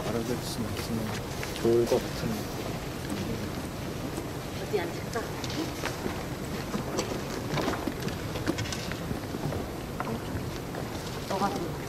알아볼 수 있으면 좋을 것 같은데. 어디 앉을까? 너가 좀.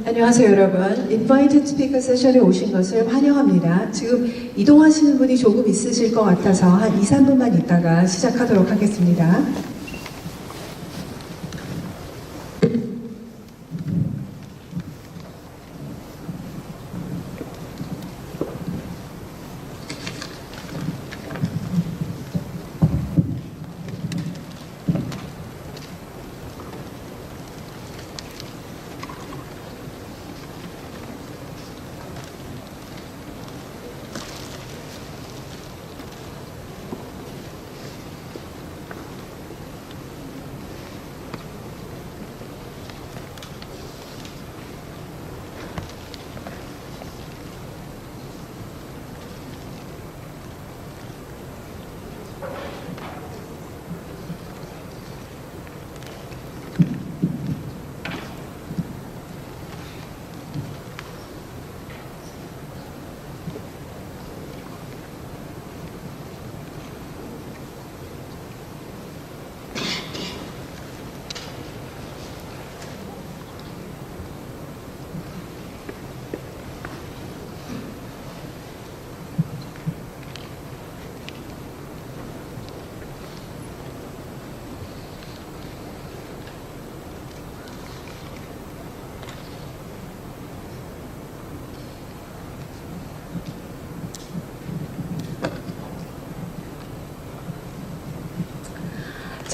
안녕하세요 여러분. Invited Speaker 세션에 오신 것을 환영합니다. 지금 이동하시는 분이 조금 있으실 것 같아서 한 2, 3분만 있다가 시작하도록 하겠습니다.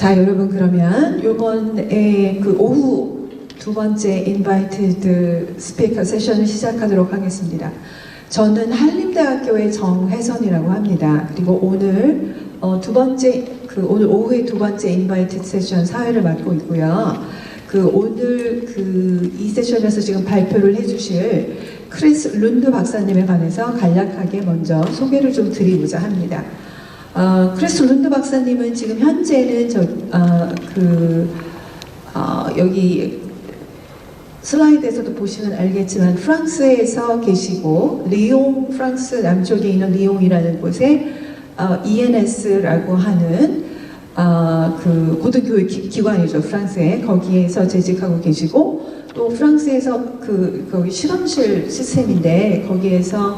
자, 여러분 그러면 요번에 그 오후 두 번째 인바이티드 스피커 세션을 시작하도록 하겠습니다. 저는 한림대학교의 정혜선이라고 합니다. 그리고 오늘 오늘 오후에 두 번째 인바이티드 세션 사회를 맡고 있고요. 오늘 이 세션에서 지금 발표를 해주실 크리스 룬드 박사님에 관해서 간략하게 먼저 소개를 좀 드리고자 합니다. 크리스 룬드 박사님은 지금 현재는 여기 슬라이드에서도 보시면 알겠지만 프랑스에서 계시고 리옹, 프랑스 남쪽에 있는 리옹이라는 곳에 ENS라고 하는 고등교육 기관이죠. 프랑스에 거기에서 재직하고 계시고 또 프랑스에서 거기 실험실 시스템인데 거기에서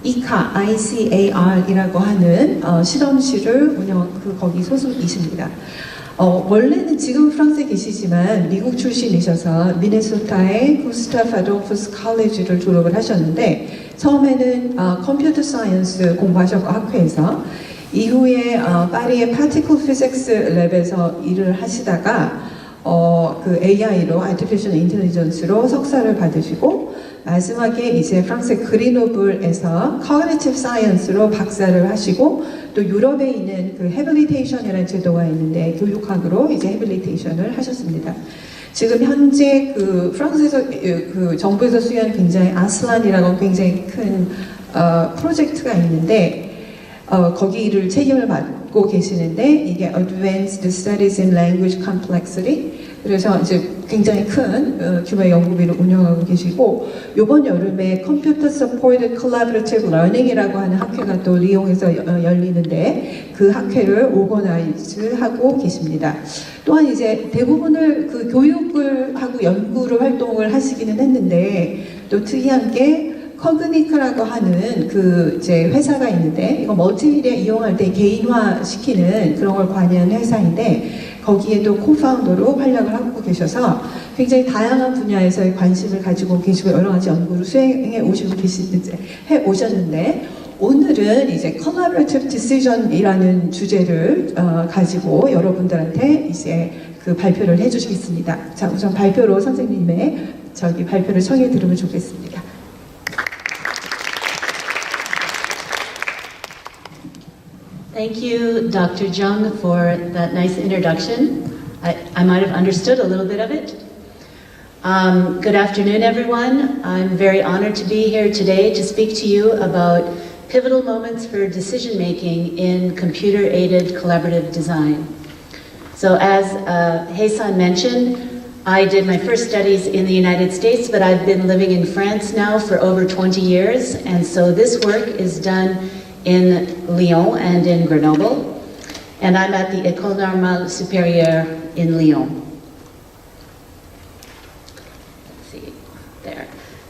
ICAR이라고 하는 실험실을 거기 소속이십니다. 원래는 지금 프랑스에 계시지만 미국 출신이셔서 미네소타의 구스타프 아돌푸스 칼리지를 졸업을 하셨는데 처음에는 컴퓨터 사이언스 공부하셨고 학회에서 이후에 파리의 파티클 피직스 랩에서 일을 하시다가 AI로 Artificial Intelligence로 석사를 받으시고 마지막에 이제 프랑스의 그리노블에서 Cognitive Science로 박사를 하시고 또 유럽에 있는 헤빌리테이션이라는 제도가 있는데 교육학으로 이제 헤빌리테이션을 하셨습니다. 지금 현재 프랑스에서 정부에서 수행한 굉장히 아슬란이라고 굉장히 큰 프로젝트가 있는데 거기를 책임을 맡고 계시는데 이게 Advanced Studies in Language Complexity 그래서 이제 굉장히 큰 규모의 연구비를 운영하고 계시고 이번 여름에 Computer Supported Collaborative Learning이라고 하는 학회가 또 리옹에서 열리는데 그 학회를 오거나이즈하고 계십니다. 또한 이제 대부분을 교육을 하고 연구를 활동을 하시기는 했는데 또 특이한 게 커그니크라고 하는 이제 회사가 있는데 이거 멀티미디어 이용할 때 개인화 시키는 그런 걸 관여한 회사인데 거기에도 코파운더로 활약을 하고 계셔서 굉장히 다양한 분야에서의 관심을 가지고 계시고 여러 가지 연구를 수행해 오셨는데 오늘은 이제 Collaborative Decision이라는 주제를 가지고 여러분들한테 이제 발표를 해주시겠습니다. 자, 우선 발표로 선생님의 발표를 청해 들으면 좋겠습니다. Thank you, Dr. Jung, for that nice introduction. I might have understood a little bit of it. Good afternoon, everyone. I'm very honored to be here today to speak to you about pivotal moments for decision-making in computer-aided collaborative design. So as Hei-san mentioned, I did my first studies in the United States, but I've been living in France now for over 20 years, and so this work is done in Lyon and in Grenoble, and I'm at the École Normale Supérieure in Lyon. Let's see, there.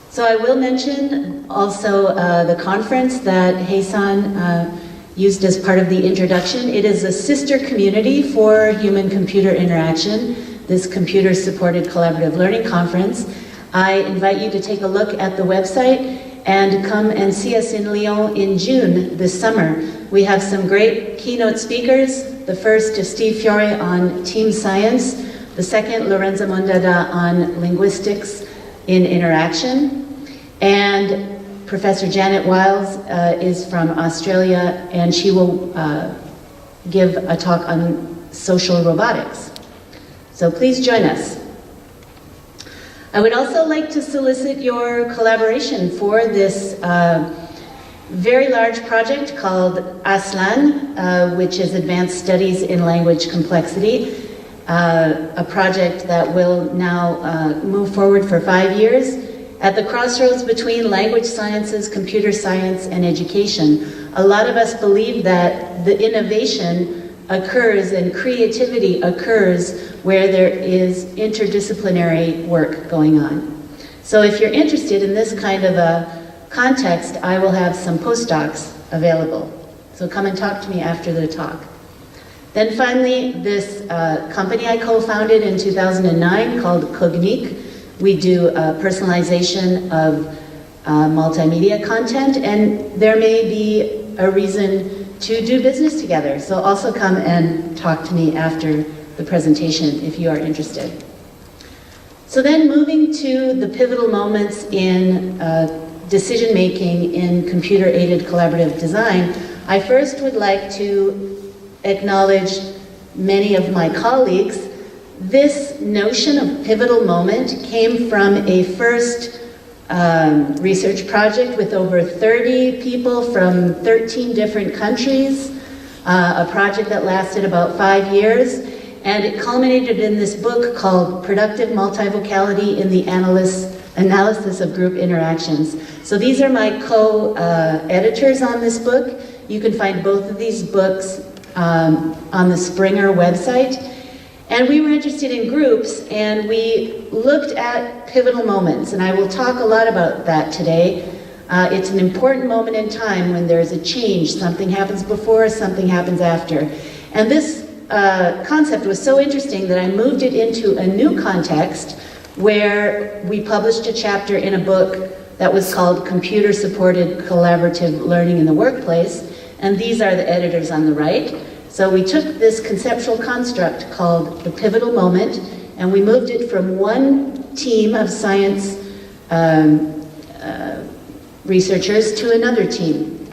So I will mention also the conference that Hei-san used as part of the introduction. It is a sister community for human-computer interaction, this computer-supported collaborative learning conference. I invite you to take a look at the website and come and see us in Lyon in June this summer. We have some great keynote speakers. The first is Steve Fiore on team science. The second, Lorenza Mondada on linguistics in interaction. And Professor Janet Wiles is from Australia, and she will give a talk on social robotics. So please join us. I would also like to solicit your collaboration for this very large project called ASLAN, which is Advanced Studies in Language Complexity, a project that will now move forward for 5 years at the crossroads between language sciences, computer science, and education. A lot of us believe that the innovation occurs and creativity occurs where there is interdisciplinary work going on. So if you're interested in this kind of a context, I will have some postdocs available. So come and talk to me after the talk. Then finally, this company I co-founded in 2009 called Cognique. We do personalization of multimedia content, and there may be a reason to do business together. So also come and talk to me after the presentation if you are interested. So then moving to the pivotal moments in decision-making in computer-aided collaborative design, I first would like to acknowledge many of my colleagues. This notion of pivotal moment came from a first research project with over 30 people from 13 different countries, a project that lasted about 5 years, and it culminated in this book called Productive Multivocality in the Analysis of Group Interactions. So these are my co-editors on this book. You can find both of these books on the Springer website. And we were interested in groups, and we looked at pivotal moments, and I will talk a lot about that today. It's an important moment in time when there's a change. Something happens before, something happens after. And this concept was so interesting that I moved it into a new context where we published a chapter in a book that was called Computer-Supported Collaborative Learning in the Workplace, and these are the editors on the right. So we took this conceptual construct called the pivotal moment, and we moved it from one team of science researchers to another team.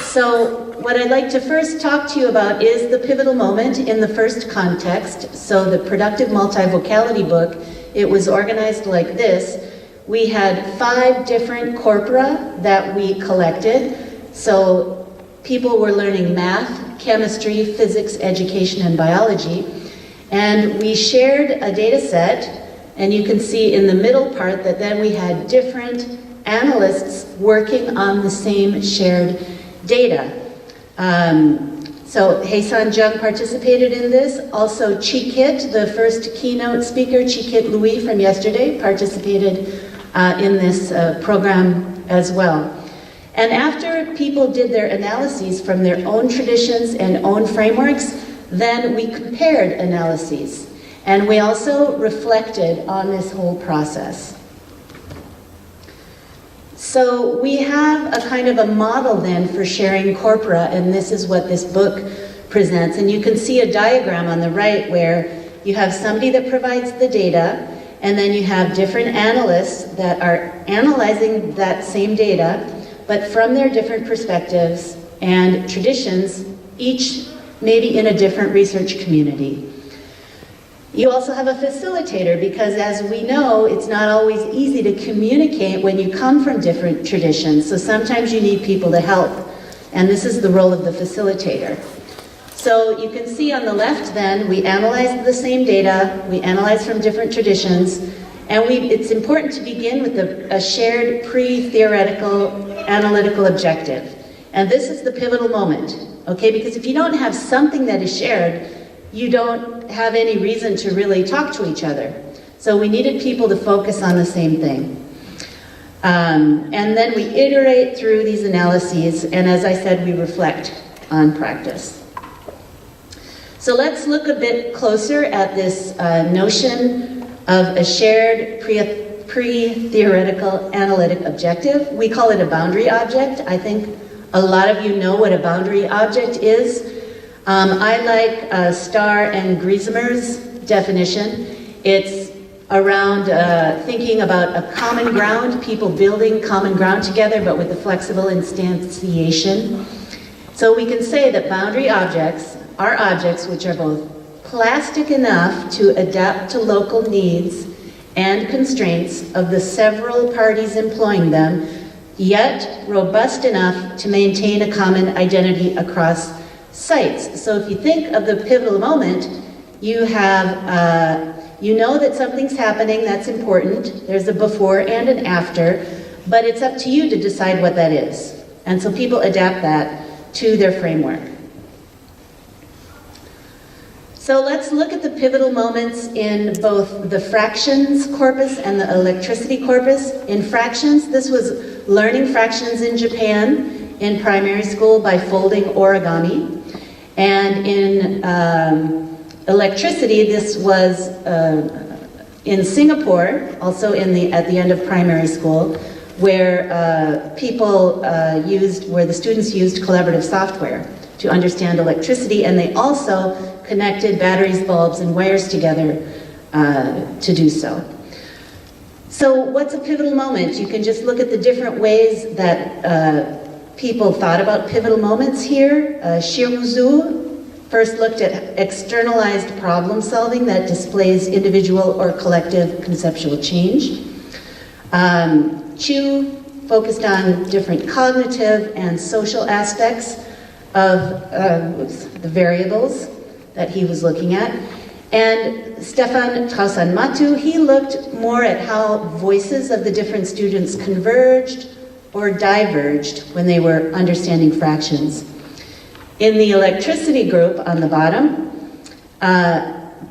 So what I'd like to first talk to you about is the pivotal moment in the first context. So the Productive Multivocality book, it was organized like this. We had 5 different corpora that we collected. So people were learning math, chemistry, physics, education, and biology. And we shared a data set, and you can see in the middle part that then we had different analysts working on the same shared data. So Hae-san Jung participated in this. Also Chi-Kit, the first keynote speaker, Chi-Kit Louis from yesterday, participated in this program as well. And after people did their analyses from their own traditions and own frameworks, then we compared analyses. And we also reflected on this whole process. So we have a kind of a model then for sharing corpora, and this is what this book presents. And you can see a diagram on the right where you have somebody that provides the data, and then you have different analysts that are analyzing that same data, but from their different perspectives and traditions, each maybe in a different research community. You also have a facilitator, because as we know, it's not always easy to communicate when you come from different traditions. So sometimes you need people to help, and this is the role of the facilitator. So you can see on the left then, we analyzed the same data, we analyzed from different traditions, and it's important to begin with a shared pre-theoretical analytical objective. And this is the pivotal moment, okay? Because if you don't have something that is shared, you don't have any reason to really talk to each other. So we needed people to focus on the same thing. And then we iterate through these analyses, and as I said, we reflect on practice. So let's look a bit closer at this notion of a shared pre-theoretical analytic objective. We call it a boundary object. I think a lot of you know what a boundary object is. I like Starr and Griesemer's definition. It's around thinking about a common ground, people building common ground together, but with a flexible instantiation. So we can say that boundary objects are objects which are both plastic enough to adapt to local needs and constraints of the several parties employing them, yet robust enough to maintain a common identity across sites. So if you think of the pivotal moment, you have, you know that something's happening that's important. There's a before and an after, but it's up to you to decide what that is. And so people adapt that to their framework. So let's look at the pivotal moments in both the fractions corpus and the electricity corpus. In fractions, this was learning fractions in Japan in primary school by folding origami. And in electricity, this was in Singapore, also at the end of primary school, where where the students used collaborative software to understand electricity, and they also connected batteries, bulbs, and wires together to do so. So what's a pivotal moment? You can just look at the different ways that people thought about pivotal moments here. Shiruzu first looked at externalized problem solving that displays individual or collective conceptual change. Chu focused on different cognitive and social aspects of the variables that he was looking at. And Stefan Trausan-Matu, he looked more at how voices of the different students converged or diverged when they were understanding fractions. In the electricity group on the bottom,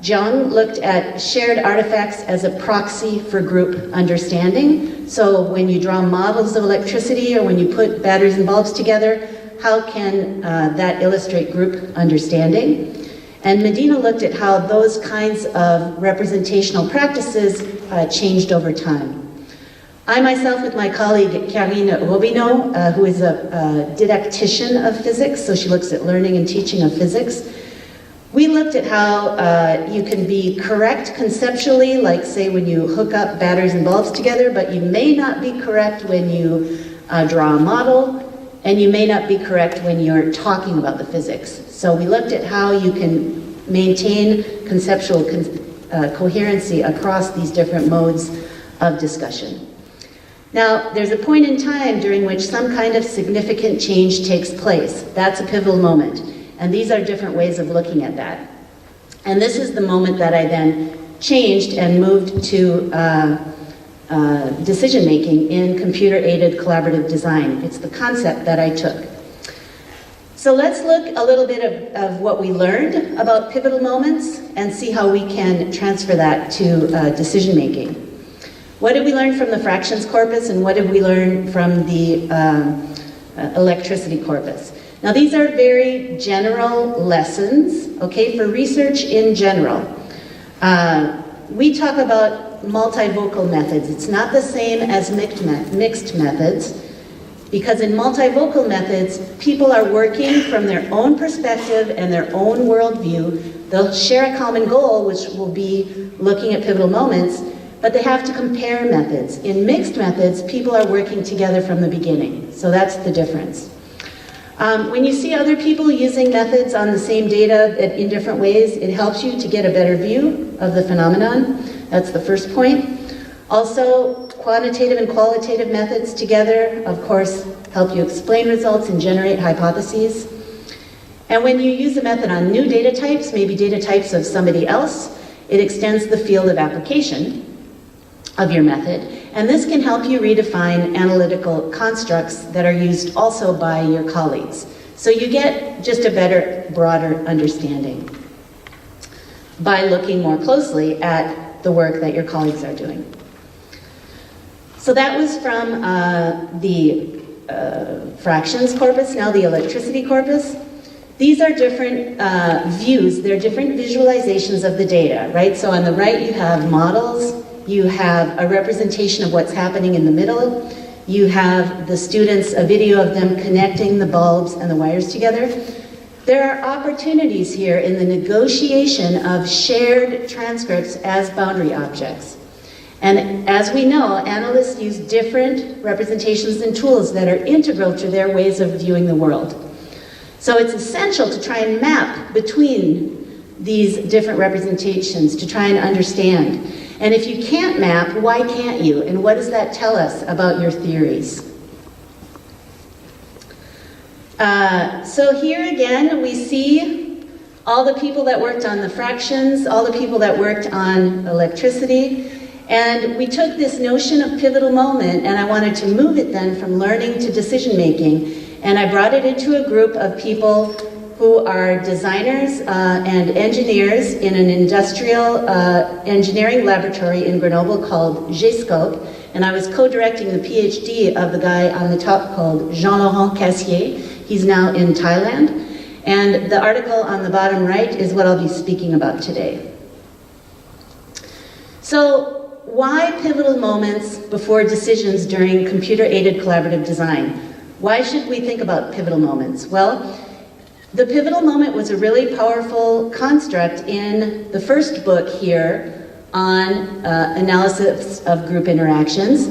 Jung looked at shared artifacts as a proxy for group understanding. So when you draw models of electricity or when you put batteries and bulbs together, how can that illustrate group understanding? And Medina looked at how those kinds of representational practices changed over time. I myself, with my colleague Karine Robineau, who is a didactician of physics, so she looks at learning and teaching of physics, we looked at how you can be correct conceptually, like say when you hook up batteries and bulbs together, but you may not be correct when you draw a model, and you may not be correct when you're talking about the physics. So we looked at how you can maintain conceptual coherency across these different modes of discussion. Now, there's a point in time during which some kind of significant change takes place. That's a pivotal moment. And these are different ways of looking at that. And this is the moment that I then changed and moved to decision-making in computer-aided collaborative design. It's the concept that I took. So let's look a little bit of what we learned about pivotal moments and see how we can transfer that to decision-making. What did we learn from the fractions corpus and what did we learn from the electricity corpus? Now these are very general lessons, okay, for research in general. We talk about multivocal methods. It's not the same as mixed methods, because in multivocal methods, people are working from their own perspective and their own worldview. They'll share a common goal, which will be looking at pivotal moments, but they have to compare methods. In mixed methods, people are working together from the beginning. So that's the difference. When you see other people using methods on the same data in different ways, it helps you to get a better view of the phenomenon. That's the first point. Also, quantitative and qualitative methods together, of course, help you explain results and generate hypotheses. And when you use a method on new data types, maybe data types of somebody else, it extends the field of application of your method. And this can help you redefine analytical constructs that are used also by your colleagues. So you get just a better, broader understanding by looking more closely at the work that your colleagues are doing. So that was from the fractions corpus, now the electricity corpus. These are different views, they're different visualizations of the data, right? So on the right you have models, you have a representation of what's happening in the middle, you have the students, a video of them connecting the bulbs and the wires together. There are opportunities here in the negotiation of shared transcripts as boundary objects. And as we know, analysts use different representations and tools that are integral to their ways of viewing the world. So it's essential to try and map between these different representations to try and understand. And if you can't map, why can't you? And what does that tell us about your theories? So here again, we see all the people that worked on the fractions, all the people that worked on electricity. And we took this notion of pivotal moment, and I wanted to move it then from learning to decision making. And I brought it into a group of people who are designers and engineers in an industrial engineering laboratory in Grenoble called G-Scope. And I was co-directing the PhD of the guy on the top called Jean-Laurent Cassier. He's now in Thailand. And the article on the bottom right is what I'll be speaking about today. So, why pivotal moments before decisions during computer-aided collaborative design? Why should we think about pivotal moments? Well, The pivotal moment was a really powerful construct in the first book here on analysis of group interactions.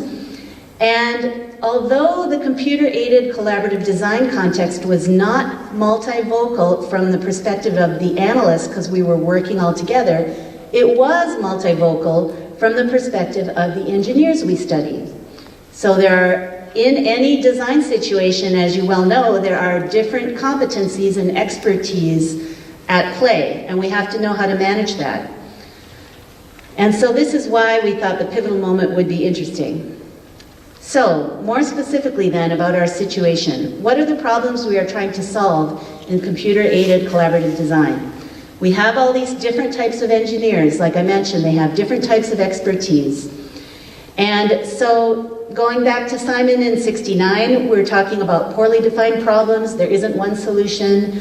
And although the computer-aided collaborative design context was not multivocal from the perspective of the analysts, because we were working all together, it was multivocal from the perspective of the engineers we studied. So there are, in any design situation, as you well know, there are different competencies and expertise at play, and we have to know how to manage that. And so this is why we thought the pivotal moment would be interesting. So, more specifically then about our situation, what are the problems we are trying to solve in computer-aided collaborative design? We have all these different types of engineers, like I mentioned, they have different types of expertise. And so, going back to Simon in '69, we're talking about poorly defined problems. There isn't one solution.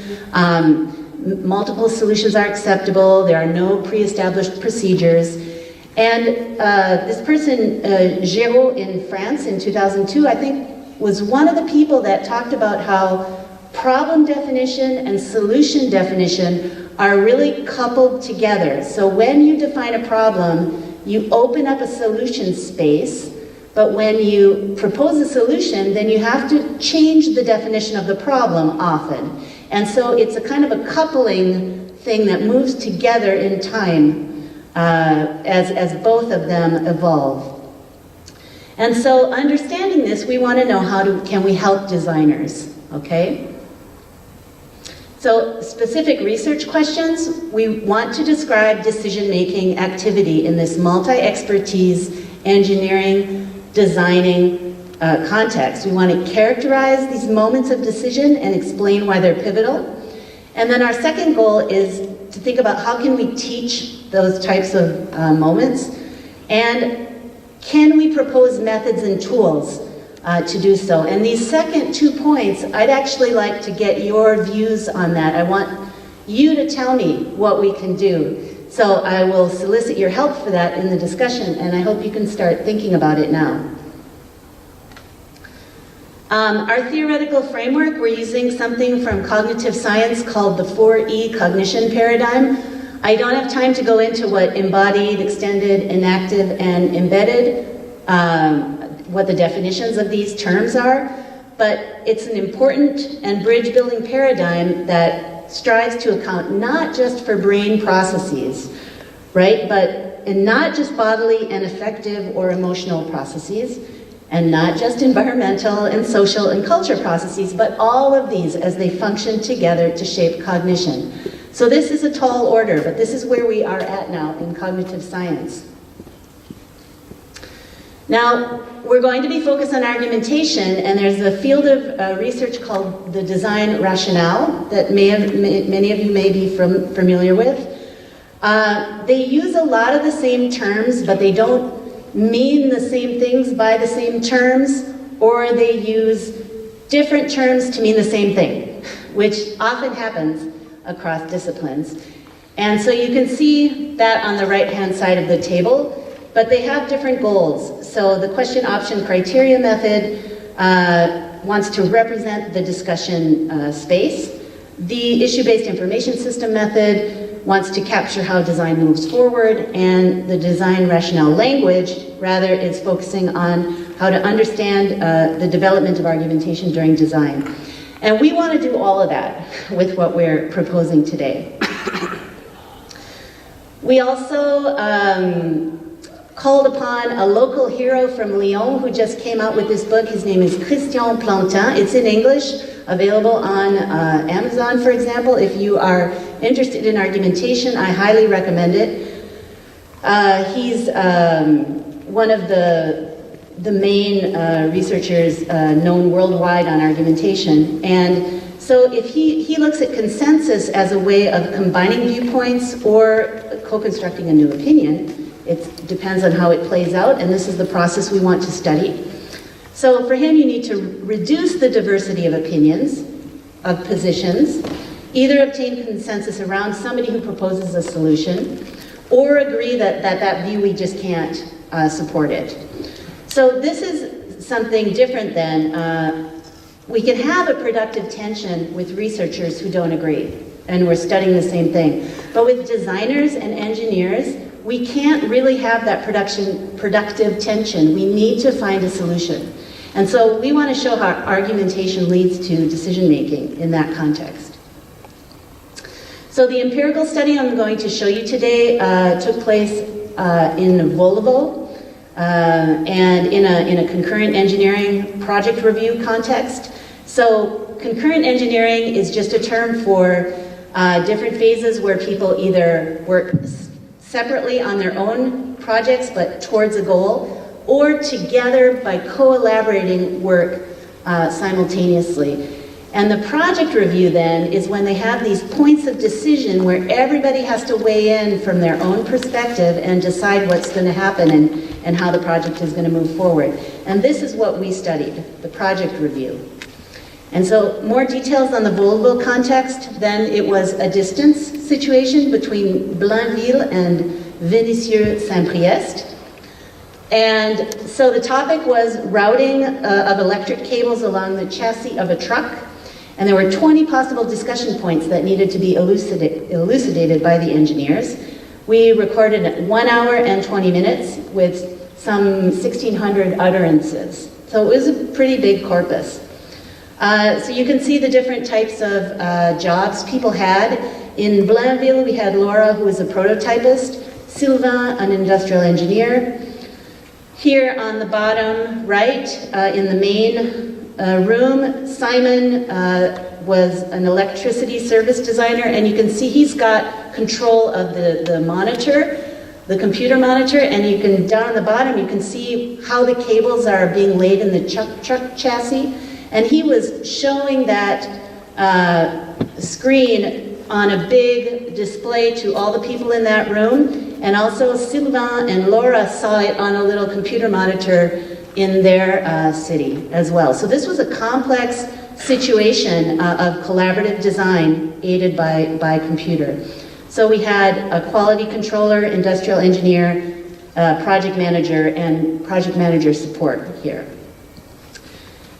Multiple solutions are acceptable. There are no pre-established procedures. And this person, Géraud in France in 2002, I think was one of the people that talked about how problem definition and solution definition are really coupled together. So when you define a problem, you open up a solution space, but when you propose a solution, then you have to change the definition of the problem often. And so it's a kind of a coupling thing that moves together in time as both of them evolve. And so understanding this, we want to know can we help designers, okay? So specific research questions, we want to describe decision-making activity in this multi-expertise engineering, designing context. We want to characterize these moments of decision and explain why they're pivotal. And then our second goal is to think about how can we teach those types of moments, and can we propose methods and tools to do so. And these second 2 points, I'd actually like to get your views on that. I want you to tell me what we can do. So I will solicit your help for that in the discussion, and I hope you can start thinking about it now. Our theoretical framework, we're using something from cognitive science called the 4E cognition paradigm. I don't have time to go into what embodied, extended, enactive, and embedded, what the definitions of these terms are, but it's an important and bridge-building paradigm that strives to account not just for brain processes, right, and not just bodily and affective or emotional processes, and not just environmental and social and culture processes, but all of these as they function together to shape cognition. So this is a tall order, but this is where we are at now in cognitive science. Now, we're going to be focused on argumentation, and there's a field of research called the design rationale that many of you may be familiar with. They use a lot of the same terms, but they don't mean the same things by the same terms, or they use different terms to mean the same thing, which often happens across disciplines. And so you can see that on the right-hand side of the table, but they have different goals. So the question option criteria method wants to represent the discussion space. The issue-based information system method wants to capture how design moves forward, and the design rationale language, rather, is focusing on how to understand the development of argumentation during design. And we want to do all of that with what we're proposing today. We also called upon a local hero from Lyon who just came out with this book. His name is Kristine Plantin. It's in English, available on Amazon, for example. If you are interested in argumentation, I highly recommend it. He's one of the main researchers known worldwide on argumentation. And so if he looks at consensus as a way of combining viewpoints or co-constructing a new opinion. It depends on how it plays out, and this is the process we want to study. So for him, you need to reduce the diversity of opinions, of positions, either obtain consensus around somebody who proposes a solution, or agree that view we just can't support it. So this is something different than we can have a productive tension with researchers who don't agree, and we're studying the same thing. But with designers and engineers, we can't really have that productive tension. We need to find a solution. And so we want to show how argumentation leads to decision making in that context. So the empirical study I'm going to show you today took place in Volvo and in a concurrent engineering project review context. So concurrent engineering is just a term for different phases where people either work separately on their own projects but towards a goal, or together by collaborating work simultaneously. And the project review then is when they have these points of decision where everybody has to weigh in from their own perspective and decide what's going to happen and how the project is going to move forward. And this is what we studied, the project review. And so more details on the Volvo context, then it was a distance situation between Blainville and Vénissieux-Saint-Priest. And so the topic was routing of electric cables along the chassis of a truck. And there were 20 possible discussion points that needed to be elucidated by the engineers. We recorded 1 hour and 20 minutes with some 1,600 utterances. So it was a pretty big corpus. So you can see the different types of jobs people had. In Blainville, we had Laura, who was a prototypist, Sylvain, an industrial engineer. Here on the bottom right, in the main room, Simon was an electricity service designer, and you can see he's got control of the monitor, the computer monitor, and you can, down on the bottom, you can see how the cables are being laid in the truck chassis. And he was showing that screen on a big display to all the people in that room. And also Sylvain and Laura saw it on a little computer monitor in their city as well. So this was a complex situation of collaborative design aided by computer. So we had a quality controller, industrial engineer, project manager, and project manager support here.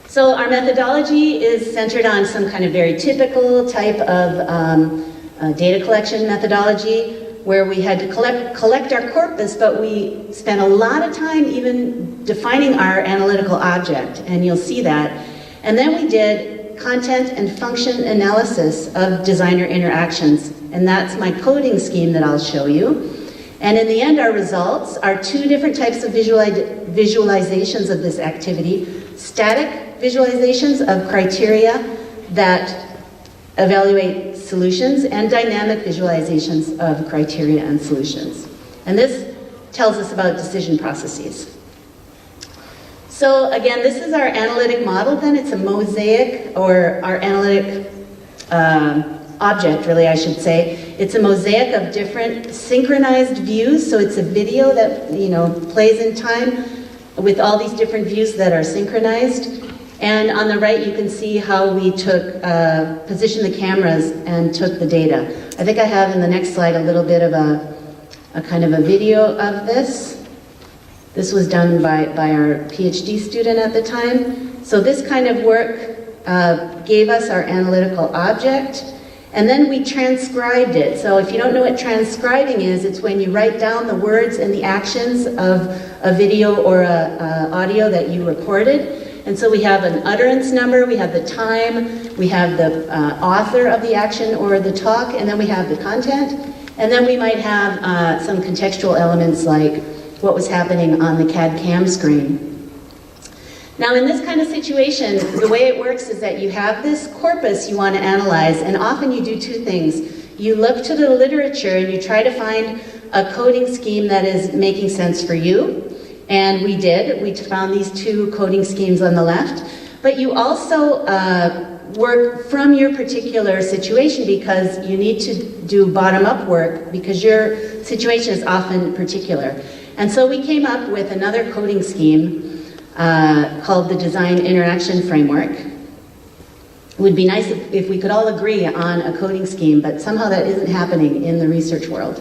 So our methodology is centered on some kind of very typical type of data collection methodology, where we had to collect our corpus, but we spent a lot of time even defining our analytical object, and you'll see that. And then we did content and function analysis of designer interactions, and that's my coding scheme that I'll show you. And in the end, our results are 2 different types of visualizations of this activity: static visualizations of criteria that evaluate solutions, and dynamic visualizations of criteria and solutions. And this tells us about decision processes. So again, this is our analytic model then. It's a mosaic, or our analytic object, really, I should say. It's a mosaic of different synchronized views, so it's a video that, plays in time with all these different views that are synchronized. And on the right, you can see how we positioned the cameras and took the data. I think I have in the next slide a little bit of a kind of a video of this. This was done by our PhD student at the time. So this kind of work gave us our analytical object, and then we transcribed it. So if you don't know what transcribing is, it's when you write down the words and the actions of a video or a audio that you recorded. And so we have an utterance number, we have the time, we have the author of the action or the talk, and then we have the content. And then we might have some contextual elements like what was happening on the CAD CAM screen. Now in this kind of situation, the way it works is that you have this corpus you want to analyze, and often you do 2 things. You look to the literature and you try to find a coding scheme that is making sense for you. And we did. We found these 2 coding schemes on the left. But you also work from your particular situation, because you need to do bottom-up work because your situation is often particular. And so we came up with another coding scheme called the Design Interaction Framework. It would be nice if we could all agree on a coding scheme, but somehow that isn't happening in the research world.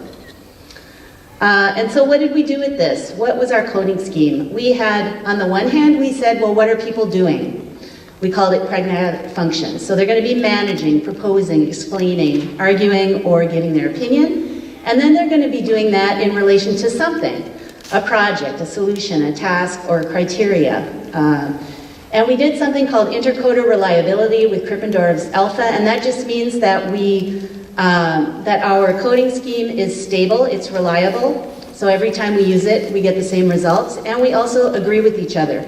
And so what did we do with this? What was our coding scheme? We had, on the one hand, we said, well, what are people doing? We called it pragmatic function. So they're going to be managing, proposing, explaining, arguing, or giving their opinion. And then they're going to be doing that in relation to something, a project, a solution, a task, or criteria. And we did something called intercoder reliability with Krippendorf's alpha, and that just means that that our coding scheme is stable, it's reliable, so every time we use it, we get the same results, and we also agree with each other.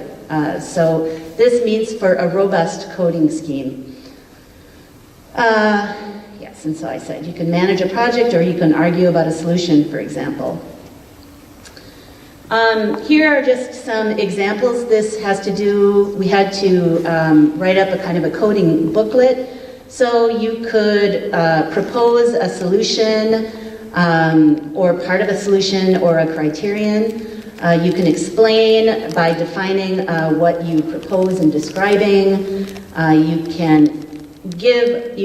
So this means for a robust coding scheme. Yes, and so I said you can manage a project or you can argue about a solution, for example. Here are just some examples. This has to do, we had to write up a kind of a coding booklet. So you could propose a solution or part of a solution or a criterion. You can explain by defining what you propose and describing. You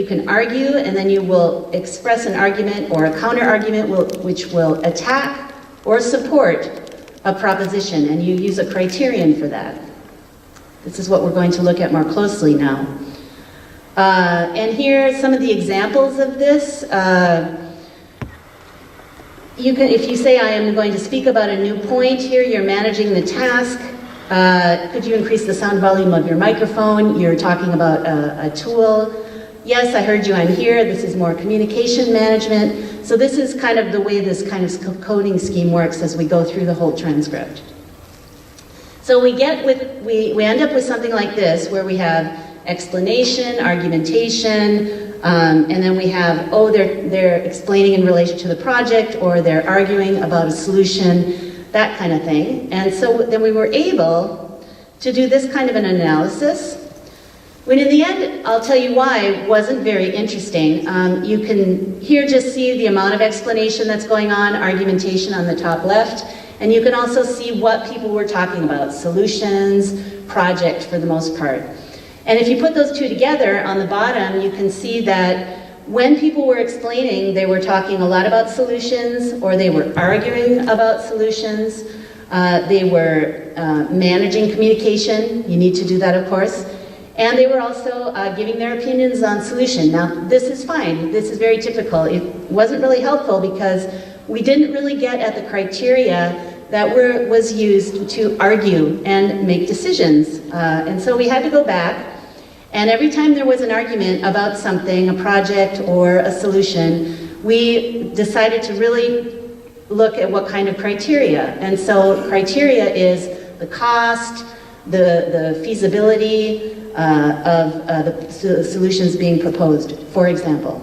can argue, and then you will express an argument or a counter argument which will attack or support a proposition, and you use a criterion for that. This is what we're going to look at more closely now. And here are some of the examples of this. If you say, I am going to speak about a new point here, you're managing the task. Could you increase the sound volume of your microphone? You're talking about a tool. Yes, I heard you, I'm here. This is more communication management. So this is kind of the way this kind of coding scheme works as we go through the whole transcript. So we end up with something like this, where we have explanation, argumentation, and then we have, they're explaining in relation to the project, or they're arguing about a solution, that kind of thing. And so then we were able to do this kind of an analysis, when in the end, I'll tell you why it wasn't very interesting. You can here just see the amount of explanation that's going on, argumentation on the top left, and you can also see what people were talking about, solutions, project for the most part. And if you put those two together on the bottom, you can see that when people were explaining, they were talking a lot about solutions, or they were arguing about solutions. They were managing communication. You need to do that, of course. And they were also giving their opinions on solution. Now, this is fine. This is very typical. It wasn't really helpful because we didn't really get at the criteria that was used to argue and make decisions. And so we had to go back, and every time there was an argument about something, a project or a solution, we decided to really look at what kind of criteria. And so criteria is the cost, the feasibility of the solutions being proposed, for example.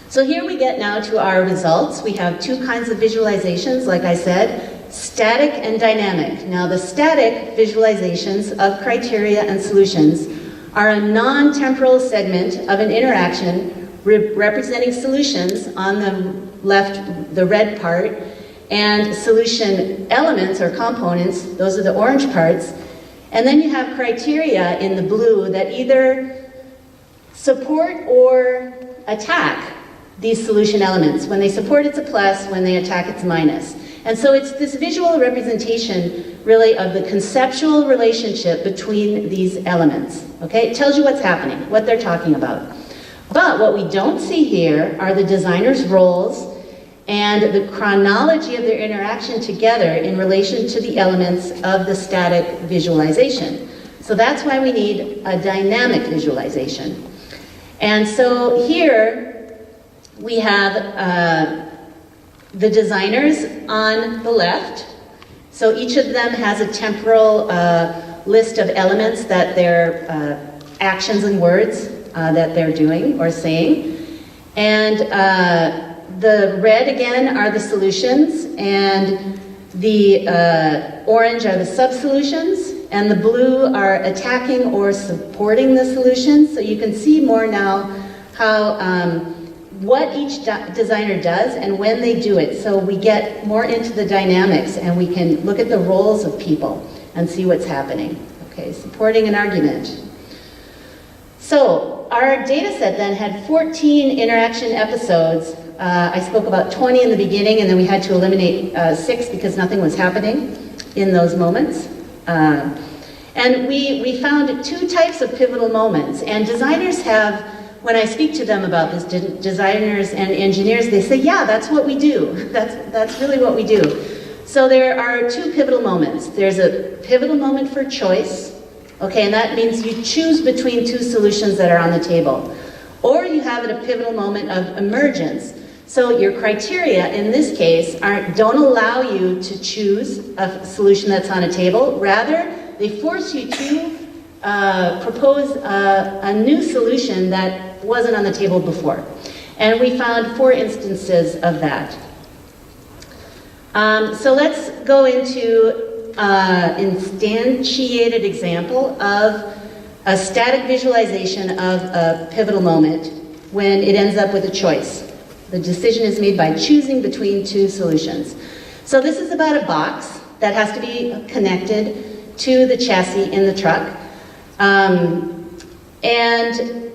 So here we get now to our results. We have two kinds of visualizations, like I said, static and dynamic. Now the static visualizations of criteria and solutions are a non-temporal segment of an interaction representing solutions on the left, the red part, and solution elements or components, those are the orange parts. And then you have criteria in the blue that either support or attack these solution elements. When they support, it's a plus. When they attack, it's minus. And so it's this visual representation, really, of the conceptual relationship between these elements. Okay? It tells you what's happening, what they're talking about. But what we don't see here are the designer's roles and the chronology of their interaction together in relation to the elements of the static visualization. So that's why we need a dynamic visualization. And so here we have the designers on the left. So each of them has a temporal list of elements that their actions and words that they're doing or saying. And the red, again, are the solutions, and the orange are the sub-solutions, and the blue are attacking or supporting the solutions. So you can see more now how what each designer does and when they do it. So we get more into the dynamics, and we can look at the roles of people and see what's happening. Okay, supporting an argument. So our data set then had 14 interaction episodes. I spoke about 20 in the beginning, and then we had to eliminate 6 because nothing was happening in those moments. And we found two types of pivotal moments, and designers have, when I speak to them about this, designers and engineers, they say, yeah, that's what we do. That's really what we do. So there are two pivotal moments. There's a pivotal moment for choice, okay, and that means you choose between two solutions that are on the table. Or you have a pivotal moment of emergence. So your criteria, in this case, don't allow you to choose a solution that's on a table. Rather, they force you to propose a new solution that wasn't on the table before. And we found 4 instances of that. So let's go into an instantiated example of a static visualization of a pivotal moment when it ends up with a choice. The decision is made by choosing between two solutions. So this is about a box that has to be connected to the chassis in the truck. And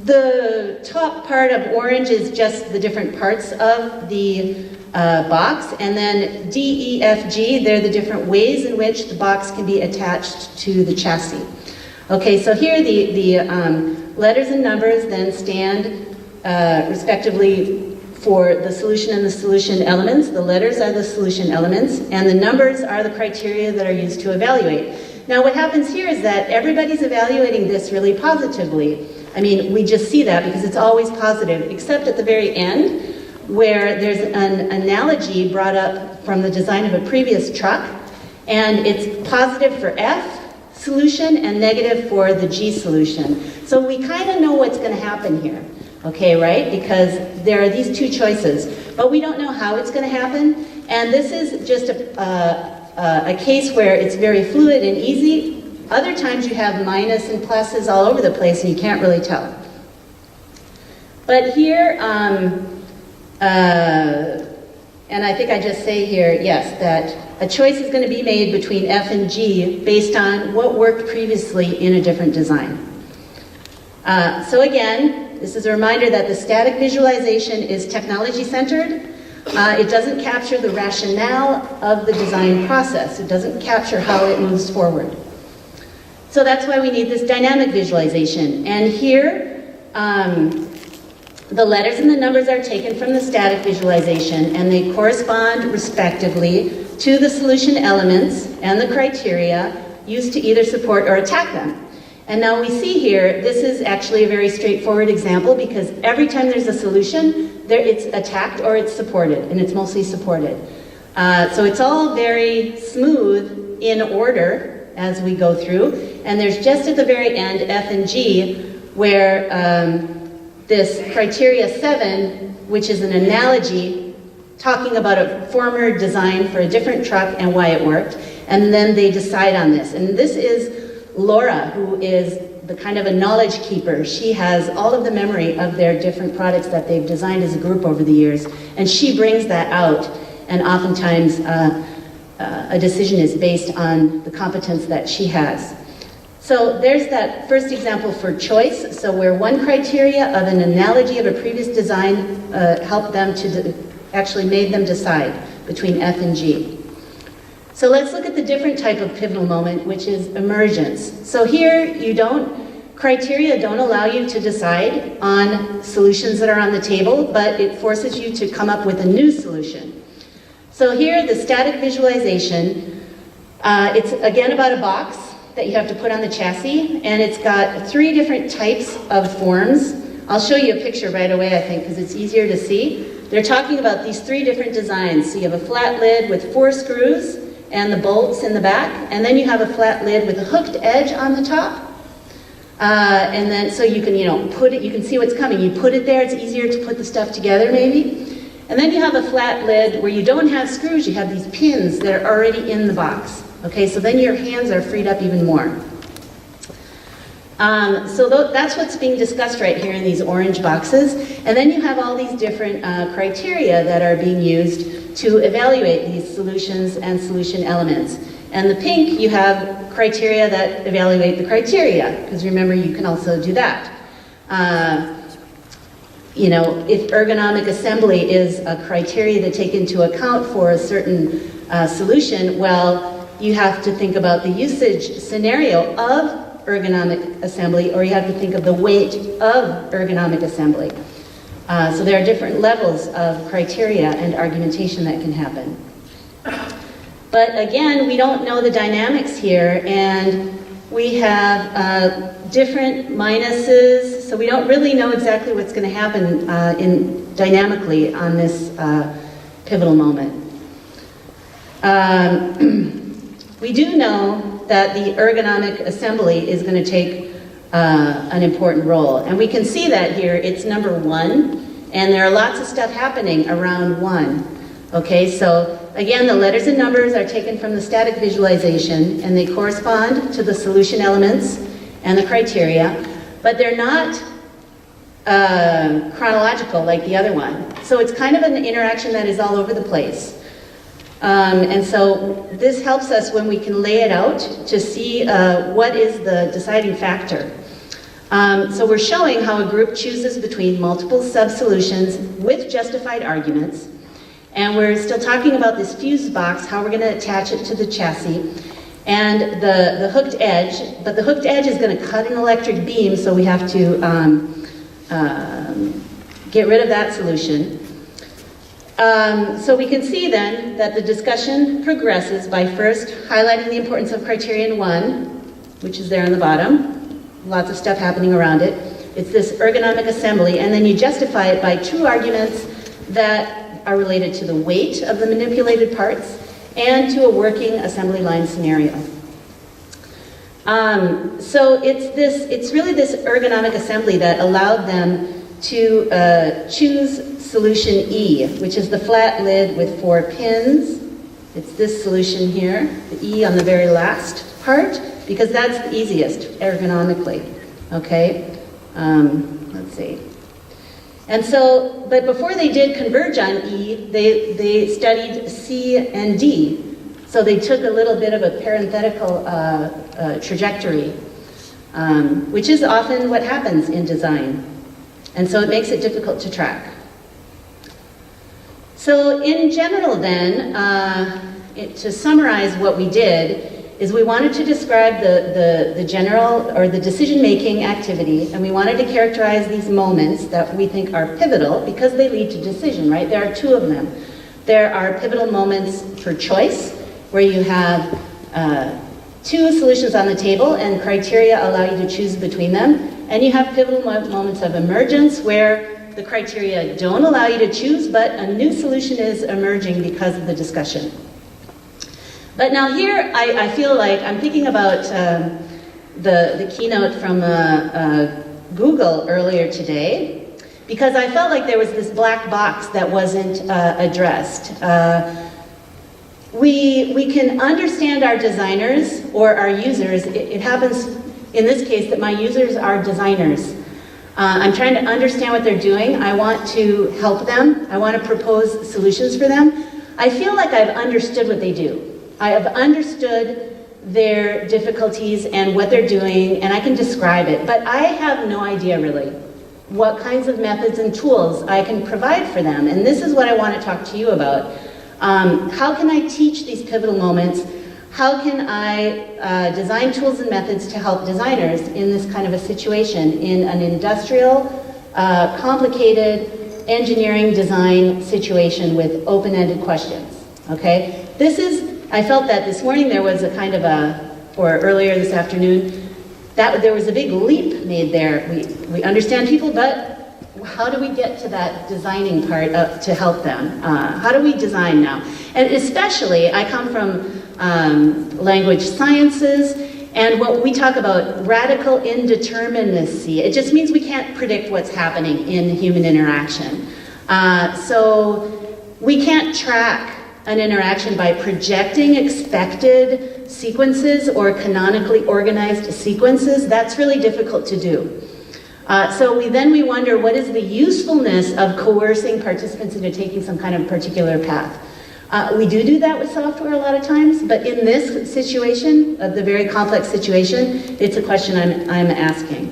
the top part of orange is just the different parts of the box, and then D, E, F, G, they're the different ways in which the box can be attached to the chassis. Okay, so here the letters and numbers then stand respectively for the solution and the solution elements. The letters are the solution elements, and the numbers are the criteria that are used to evaluate. Now what happens here is that everybody's evaluating this really positively. I mean, we just see that because it's always positive, except at the very end, where there's an analogy brought up from the design of a previous truck, and it's positive for F solution and negative for the G solution. So we kind of know what's going to happen here, okay, right? Because there are these two choices, but we don't know how it's going to happen, and this is just a case where it's very fluid and easy. Other times you have minus and pluses all over the place and you can't really tell. But here, and I think I just say here, yes, that a choice is going to be made between F and G based on what worked previously in a different design. So again, this is a reminder that the static visualization is technology-centered. It doesn't capture the rationale of the design process. It doesn't capture how it moves forward. So that's why we need this dynamic visualization. And here, the letters and the numbers are taken from the static visualization, and they correspond respectively to the solution elements and the criteria used to either support or attack them. And now we see here, this is actually a very straightforward example because every time there's a solution, it's attacked or it's supported, and it's mostly supported. So it's all very smooth in order as we go through, and there's just at the very end, F and G, where this criteria 7, which is an analogy talking about a former design for a different truck and why it worked, and then they decide on this. And this is Laura, who is the kind of a knowledge keeper. She has all of the memory of their different products that they've designed as a group over the years, and she brings that out, and oftentimes a decision is based on the competence that she has. So there's that first example for choice. So where one criteria of an analogy of a previous design helped them to actually made them decide between F and G. So let's look at the different type of pivotal moment, which is emergence. So here criteria don't allow you to decide on solutions that are on the table, but it forces you to come up with a new solution. So here, the static visualization, it's again about a box that you have to put on the chassis, and it's got 3 different types of forms. I'll show you a picture right away, I think, because it's easier to see. They're talking about these 3 different designs. So you have a flat lid with 4 screws and the bolts in the back, and then you have a flat lid with a hooked edge on the top. And then, so you can, put it, you can see what's coming. You put it there, it's easier to put the stuff together, maybe. And then you have a flat lid where you don't have screws, you have these pins that are already in the box. Okay, so then your hands are freed up even more. That's what's being discussed right here in these orange boxes. And then you have all these different criteria that are being used to evaluate these solutions and solution elements. And the pink, you have criteria that evaluate the criteria, because remember, you can also do that. If ergonomic assembly is a criteria to take into account for a certain solution, well, you have to think about the usage scenario of ergonomic assembly, or you have to think of the weight of ergonomic assembly. So there are different levels of criteria and argumentation that can happen. But again, we don't know the dynamics here, and we have different minuses, so we don't really know exactly what's going to happen dynamically on this pivotal moment. We do know that the ergonomic assembly is going to take an important role, and we can see that here. It's number 1, and there are lots of stuff happening around 1. Okay, so again, the letters and numbers are taken from the static visualization, and they correspond to the solution elements and the criteria, but they're not chronological like the other one. So it's kind of an interaction that is all over the place. And so this helps us when we can lay it out to see what is the deciding factor. So we're showing how a group chooses between multiple sub-solutions with justified arguments. And we're still talking about this fuse box, how we're going to attach it to the chassis, and the hooked edge. But the hooked edge is going to cut an electric beam, so we have to get rid of that solution. So we can see then that the discussion progresses by first highlighting the importance of criterion 1, which is there on the bottom. Lots of stuff happening around it. It's this ergonomic assembly, and then you justify it by 2 arguments that are related to the weight of the manipulated parts and to a working assembly line scenario. So it's really this ergonomic assembly that allowed them to choose solution E, which is the flat lid with 4 pins. It's this solution here, the E on the very last part, because that's the easiest ergonomically. Okay, let's see. And so, but before they did converge on E, they studied C and D. So they took a little bit of a parenthetical trajectory, which is often what happens in design. And so it makes it difficult to track. So in general then, to summarize what we did, is we wanted to describe the general or the decision-making activity, and we wanted to characterize these moments that we think are pivotal because they lead to decision, right? There are 2 of them. There are pivotal moments for choice, where you have 2 solutions on the table and criteria allow you to choose between them. And you have pivotal moments of emergence, where the criteria don't allow you to choose, but a new solution is emerging because of the discussion. But now here, I feel like I'm thinking about the keynote from Google earlier today, because I felt like there was this black box that wasn't addressed. We can understand our designers or our users. It happens in this case that my users are designers. I'm trying to understand what they're doing. I want to help them. I want to propose solutions for them. I feel like I've understood what they do. I have understood their difficulties and what they're doing, and I can describe it, but I have no idea really what kinds of methods and tools I can provide for them, and this is what I want to talk to you about. How can I teach these pivotal moments? How can I design tools and methods to help designers in this kind of a situation, in an industrial, complicated engineering design situation with open-ended questions, okay? I felt that this morning there was a kind of or earlier this afternoon, that there was a big leap made there. We understand people, but how do we get to that designing part to help them? How do we design now? And especially, I come from language sciences, and what we talk about, radical indeterminacy. It just means we can't predict what's happening in human interaction. So we can't track an interaction by projecting expected sequences or canonically organized sequences. That's really difficult to do. So we wonder, what is the usefulness of coercing participants into taking some kind of particular path? We do that with software a lot of times, but in this situation, the very complex situation, it's a question I'm asking.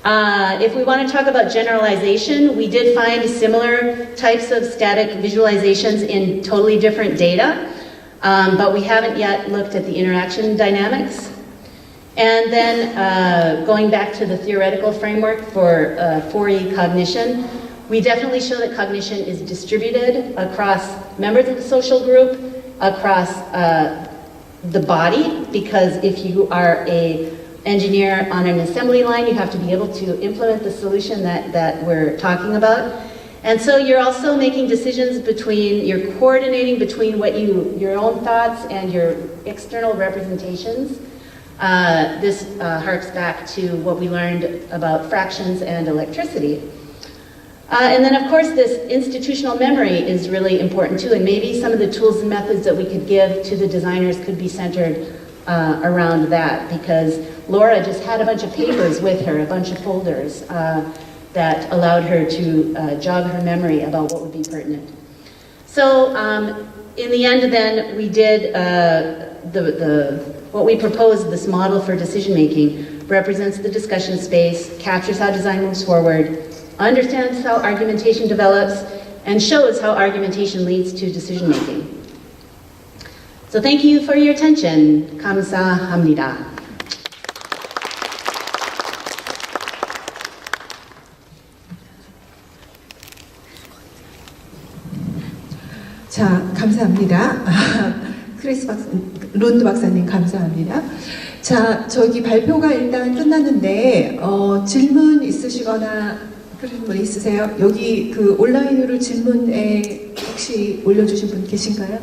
If we want to talk about generalization, we did find similar types of static visualizations in totally different data. but we haven't yet looked at the interaction dynamics. And then going back to the theoretical framework for 4E cognition, we definitely show that cognition is distributed across members of the social group, across the body, because if you are an engineer on an assembly line, you have to be able to implement the solution that we're talking about. And so you're also making decisions you're coordinating between your own thoughts and your external representations. This harks back to what we learned about fractions and electricity. And then of course this institutional memory is really important too, and maybe some of the tools and methods that we could give to the designers could be centered around that, because Laura just had a bunch of papers with her, a bunch of folders that allowed her to jog her memory about what would be pertinent. So in the end then we did what we proposed, this model for decision making, represents the discussion space, captures how design moves forward, understands how argumentation develops, and shows how argumentation leads to decision making. So thank you for your attention. 감사합니다. 자, 감사합니다. 룬드 박사님 감사합니다. 자, 저기 발표가 일단 끝났는데 질문 있으시거나 그런 분 있으세요? 여기 그 온라인으로 질문에 혹시 올려주신 분 계신가요?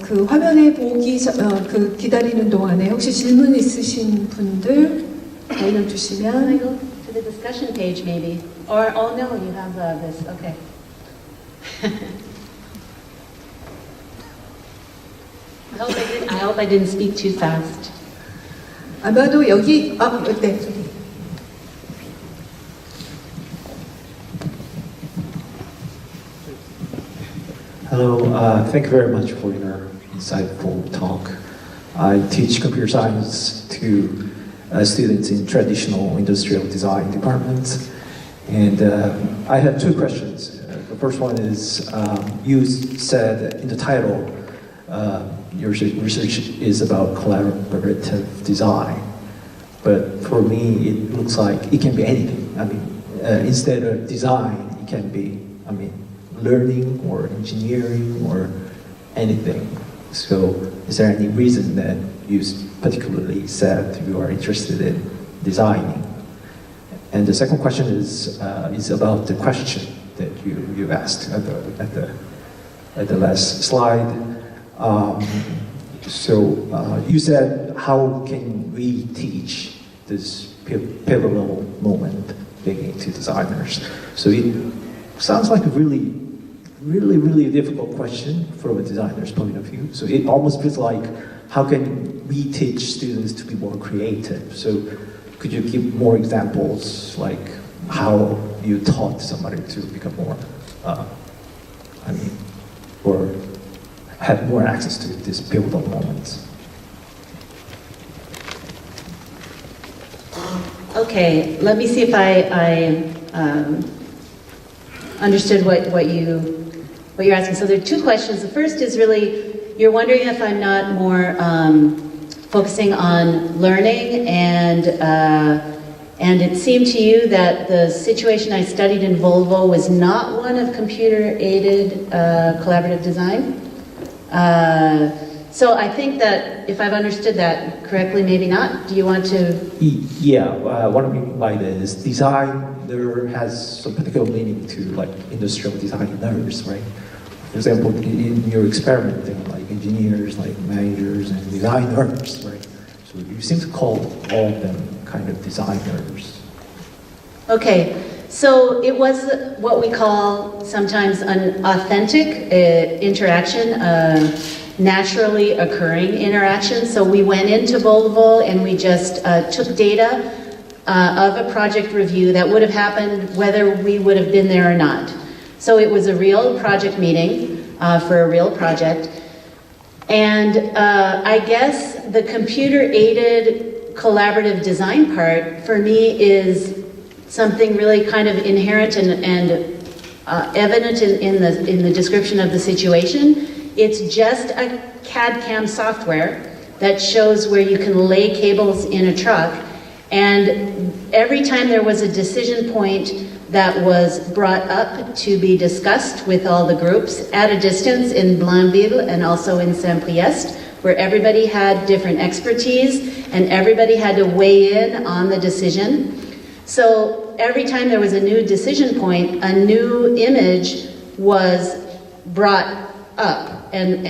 그 화면에 그 기다리는 동안에 혹시 질문 있으신 분들 올려주시면. Go to the discussion page maybe, or oh no, you have this. Okay. I hope I didn't speak too fast. 아마도 여기 네. Hello, thank you very much for your insightful talk. I teach computer science to students in traditional industrial design departments, and I have two questions. The first one is, you said in the title, your research is about collaborative design, but for me it looks like it can be anything. I mean, instead of design, it can be, learning or engineering or anything. So is there any reason that you particularly said you are interested in designing? And the second question is about the question that you asked at the last slide. You said, how can we teach this pivotal moment beginning to designers? So it sounds like a really difficult question from a designer's point of view. So it almost feels like, how can we teach students to be more creative? So could you give more examples, like how you taught somebody to become more, or have more access to these pivotal moments? Okay, let me see if I understood what you're asking. So there are two questions. The first is really, you're wondering if I'm not more focusing on learning, and it seemed to you that the situation I studied in Volvo was not one of computer-aided collaborative design. So I think that if I've understood that correctly, maybe not. Do you want to? Yeah, what I mean by that is designer has some particular meaning to like industrial designers, right? For example, in your experimenting, like engineers, like managers and designers, right? So you seem to call all of them kind of designers. Okay, so it was what we call sometimes an authentic interaction, naturally occurring interaction. So we went into Volvo and we just took data of a project review that would have happened whether we would have been there or not. So it was a real project meeting for a real project. And I guess the computer-aided collaborative design part for me is something really kind of inherent and evident in the description of the situation. It's just a CAD/CAM software that shows where you can lay cables in a truck, and every time there was a decision point that was brought up to be discussed with all the groups at a distance in Blainville and also in Saint-Priest, where everybody had different expertise and everybody had to weigh in on the decision. So every time there was a new decision point, a new image was brought up and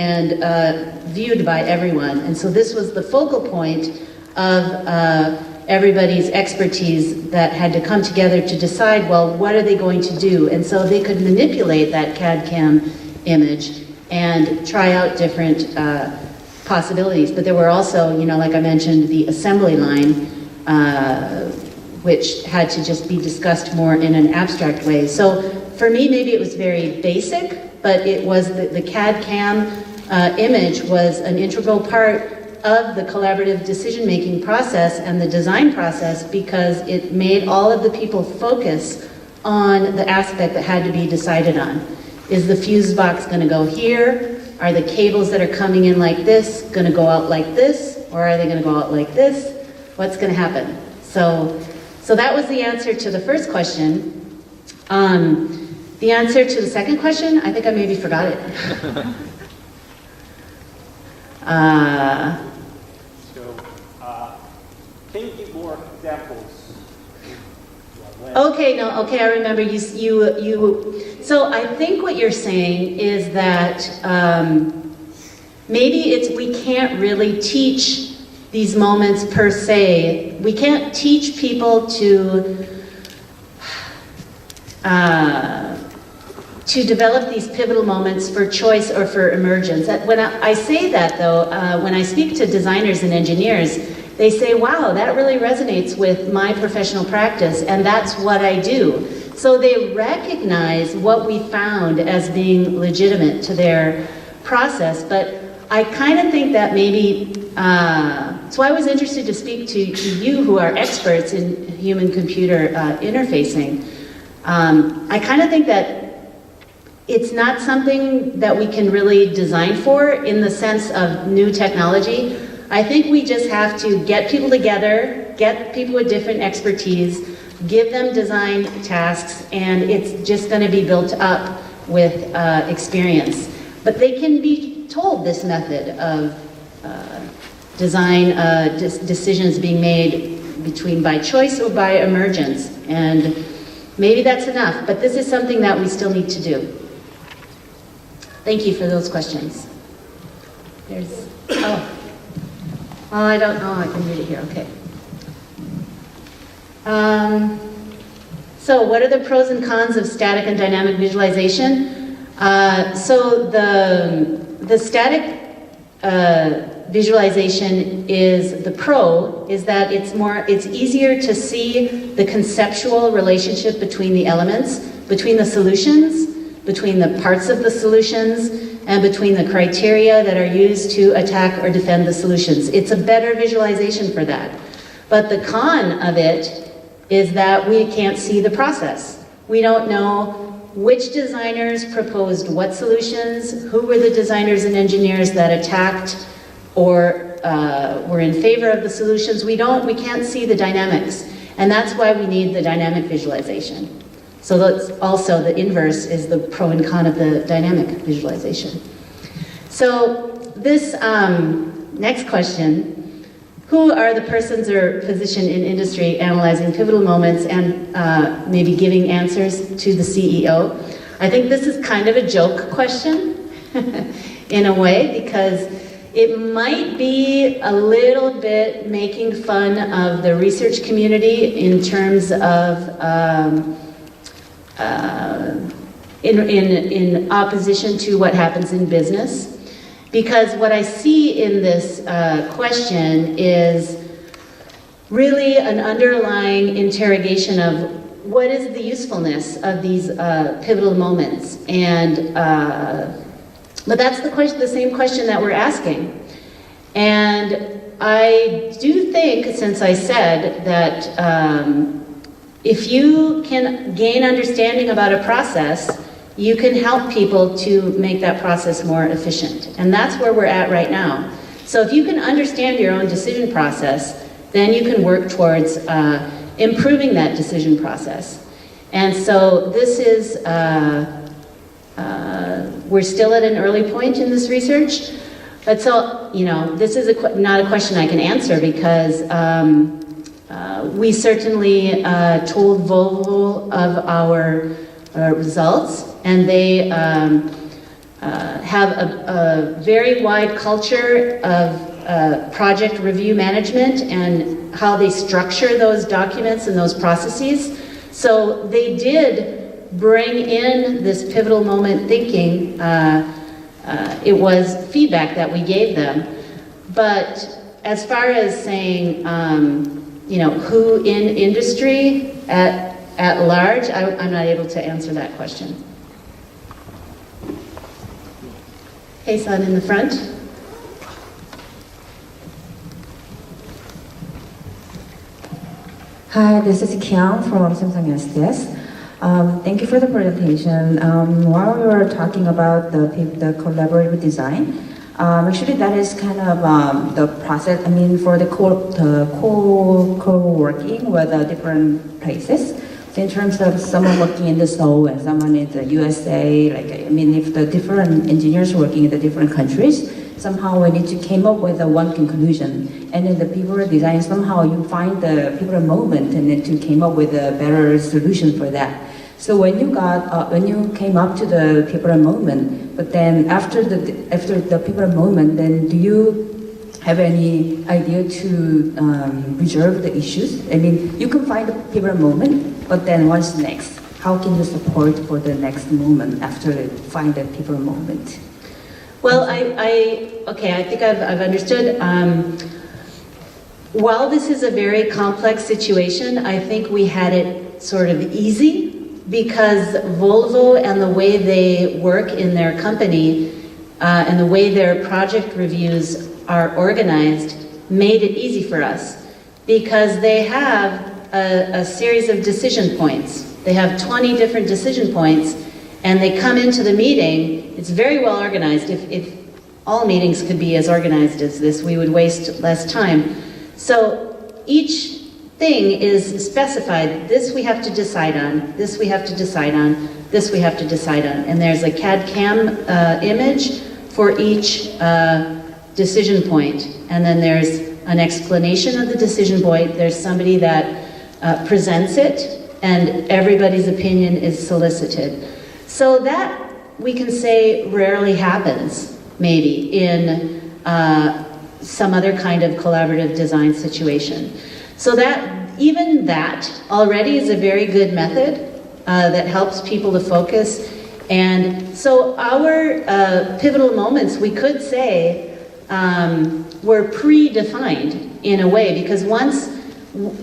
viewed by everyone. And so this was the focal point of everybody's expertise that had to come together to decide, well, what are they going to do? And so they could manipulate that CAD/CAM image and try out different possibilities. But there were also, like I mentioned, the assembly line, which had to just be discussed more in an abstract way. So for me, maybe it was very basic, but it was the CAD/CAM image was an integral part of the collaborative decision-making process and the design process, because it made all of the people focus on the aspect that had to be decided on. Is the fuse box going to go here? Are the cables that are coming in like this going to go out like this? Or are they going to go out like this? What's going to happen? So that was the answer to the first question. The answer to the second question, I think I maybe forgot it. Can you give more examples? Okay, I remember you. So I think what you're saying is that maybe we can't really teach these moments per se. We can't teach people to develop these pivotal moments for choice or for emergence. When I say that, though, when I speak to designers and engineers, they say, wow, that really resonates with my professional practice, and that's what I do. So they recognize what we found as being legitimate to their process, but I kind of think that maybe, so I was interested to speak to you who are experts in human-computer interfacing. I kind of think that it's not something that we can really design for in the sense of new technology. I think we just have to get people together, get people with different expertise, give them design tasks, and it's just going to be built up with experience. But they can be told this method of design decisions being made between by choice or by emergence, and maybe that's enough, but this is something that we still need to do. Thank you for those questions. Well, I don't know, I can read it here, okay. So what are the pros and cons of static and dynamic visualization? So the static visualization is, the pro is that it's easier to see the conceptual relationship between the elements, between the solutions, between the parts of the solutions, and between the criteria that are used to attack or defend the solutions. It's a better visualization for that. But the con of it is that we can't see the process. We don't know which designers proposed what solutions, who were the designers and engineers that attacked or were in favor of the solutions. We can't see the dynamics. And that's why we need the dynamic visualization. So that's also the inverse is the pro and con of the dynamic visualization. So this next question, who are the persons or position in industry analyzing pivotal moments and maybe giving answers to the CEO? I think this is kind of a joke question in a way, because it might be a little bit making fun of the research community in terms of in opposition to what happens in business. Because what I see in this question is really an underlying interrogation of what is the usefulness of these pivotal moments. And but that's the same question that we're asking. And I do think, since I said that if you can gain understanding about a process you can help people to make that process more efficient. And that's where we're at right now. So if you can understand your own decision process, then you can work towards improving that decision process. And so this is, we're still at an early point in this research, but so, you know, this is not a question I can answer because we certainly told Volvo of our results, and they have a very wide culture of project review management and how they structure those documents and those processes. So they did bring in this pivotal moment thinking. It was feedback that we gave them. But as far as saying, you know, who in industry at large, I'm not able to answer that question. Hey, son in the front. Hi, this is Kyung from Samsung SDS. Thank you for the presentation. While we were talking about the collaborative design, actually that is kind of the process, I mean, for the co-working with different places. So in terms of someone working in the Seoul and someone in the USA, like, I mean, if the different engineers working in the different countries, somehow we need to came up with one conclusion. And in the people design, somehow you find the people moment and then to came up with a better solution for that. So when you came up to the people moment, but then after the people moment, then do you have any idea to resolve the issues? I mean, you can find the people moment, but then what's next? How can you support for the next moment after you find the people moment? Well, okay, I think I've understood. While this is a very complex situation, I think we had it sort of easy because Volvo and the way they work in their company and the way their project reviews are organized made it easy for us because they have a series of decision points. They have 20 different decision points and they come into the meeting. It's very well organized. If all meetings could be as organized as this, we would waste less time. So each thing is specified. This we have to decide on, this we have to decide on, this we have to decide on. And there's a CAD-CAM image for each decision point. And then there's an explanation of the decision point. There's somebody that presents it, and everybody's opinion is solicited. So that, we can say, rarely happens, maybe, in some other kind of collaborative design situation. So that, even that already is a very good method that helps people to focus. And so our pivotal moments, we could say, were predefined in a way, because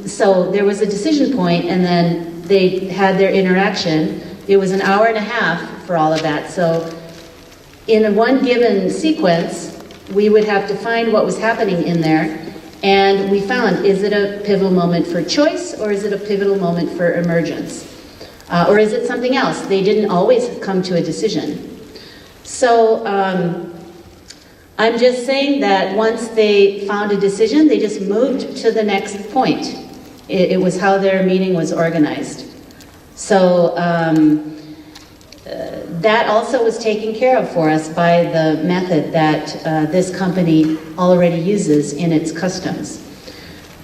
so there was a decision point and then they had their interaction. It was an hour and a half for all of that. So in one given sequence, we would have to find what was happening in there. And we found, is it a pivotal moment for choice or is it a pivotal moment for emergence? Or is it something else? They didn't always come to a decision. So I'm just saying that once they found a decision, they just moved to the next point. It was how their meeting was organized. So that also was taken care of for us by the method that this company already uses in its customs.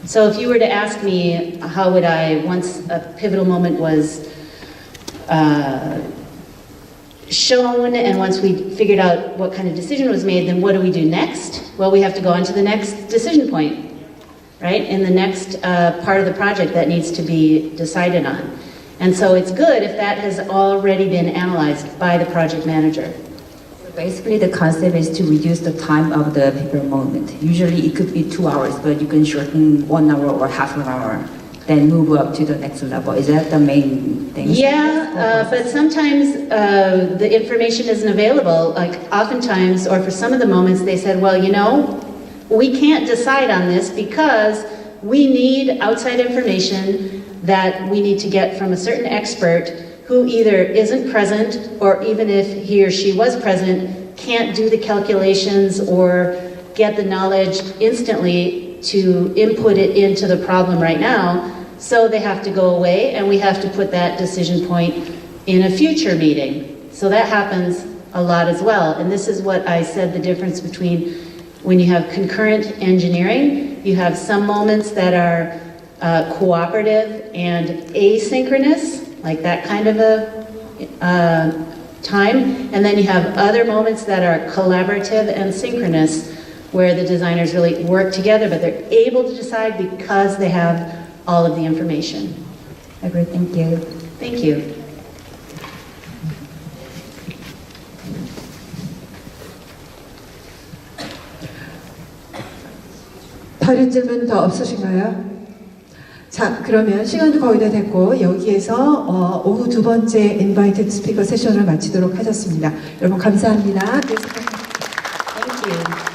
So if you were to ask me, how would I, once a pivotal moment was shown and once we figured out what kind of decision was made, then what do we do next? Well, we have to go on to the next decision point, right? In the next part of the project that needs to be decided on. And so it's good if that has already been analyzed by the project manager. So basically the concept is to reduce the time of the people moment. Usually it could be 2 hours, but you can shorten 1 hour or half an hour, then move up to the next level. Is that the main thing? Yeah, but sometimes the information isn't available. Like oftentimes, or for some of the moments, they said, well, you know, we can't decide on this because we need outside information that we need to get from a certain expert who either isn't present, or even if he or she was present, can't do the calculations or get the knowledge instantly to input it into the problem right now, so they have to go away, and we have to put that decision point in a future meeting. So that happens a lot as well, and this is what I said the difference between when you have concurrent engineering, you have some moments that are cooperative and asynchronous, like that kind of a time, and then you have other moments that are collaborative and synchronous, where the designers really work together, but they're able to decide because they have all of the information. I agree, thank you. Thank you. 다른 질문 더 없으신가요? 자, 그러면 시간도 거의 다 됐고 여기에서 오후 두 번째 인바이티드 스피커 세션을 마치도록 하겠습니다. 여러분 감사합니다. Thank you.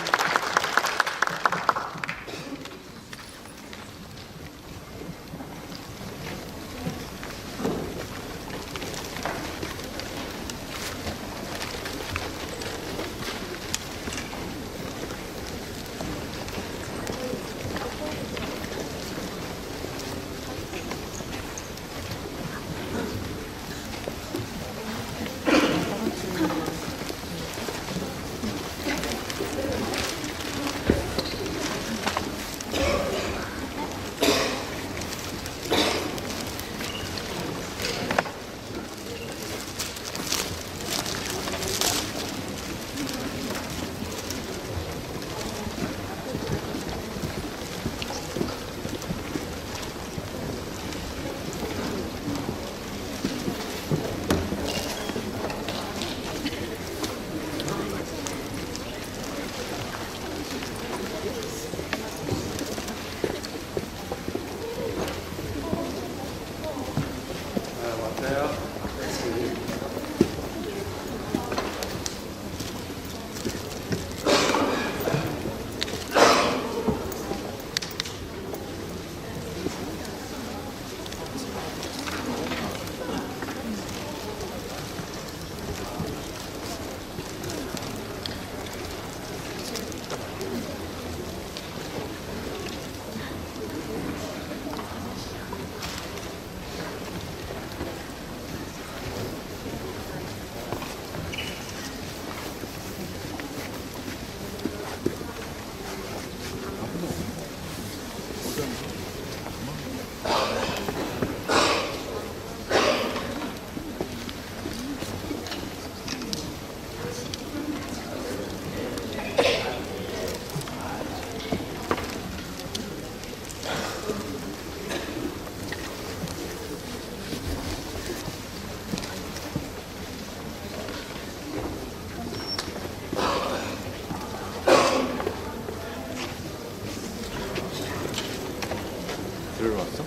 들어왔어?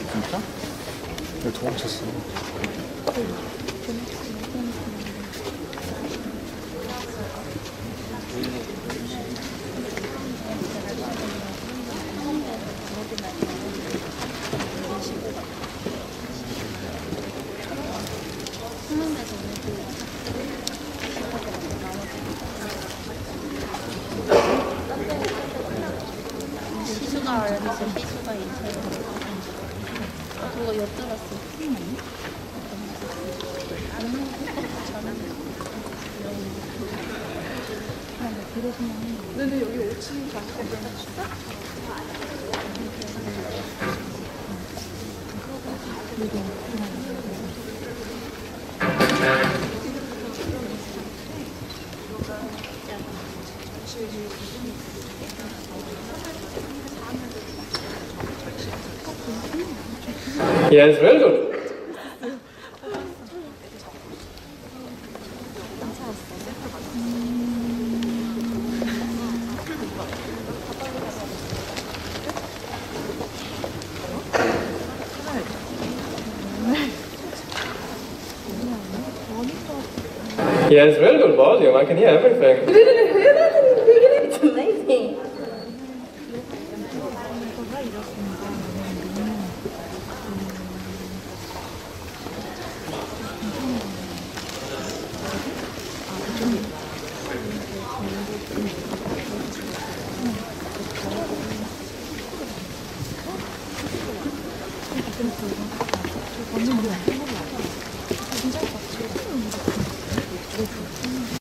진짜? 왜 도망쳤어? 시수가 여기서 시수가 인쇄. 그거 엿들었어. 근데 여기 5층 Yes, very good. Yes, very good volume. I can hear everything.